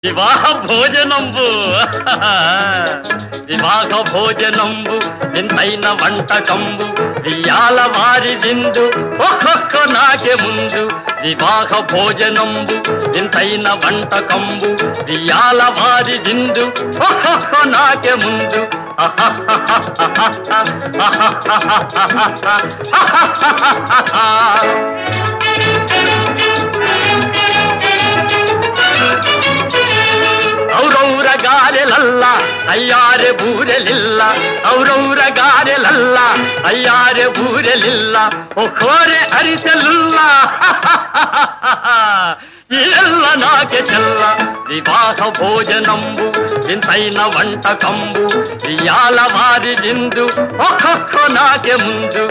వివాహ భోజనంబు వివాహ భోజనంబు వింతైన వంటకంబు వియాల వారి విందు ఒక్కొక్క నాకే ముందు వివాహ భోజనంబు వింతైన వంటకంబు వియాల వారి విందు ఒక్కొక్క నాకే ముందు ಔರೌರ ಗಾರೆಲಲ್ಲ ಅಯ್ಯಾರೆ ಬೂರೆಲಿಲ್ಲ ಔರೌರ ಗಾರೆಲಲ್ಲ ಅಯ್ಯಾರೆ ಬೂರೆಲಿಲ್ಲ ಒಕ್ಕೋರೆ ಅರಿಸಲಿಲ್ಲ ಎಲ್ಲ ನಾಕೆ ಚೆಲ್ಲ ವಿವಾಹ ಭೋಜನಂಬು ವಿಂತೈನ వంటకంబు వియాల వారి విందు ఒక్కొక్క నాకే ముందు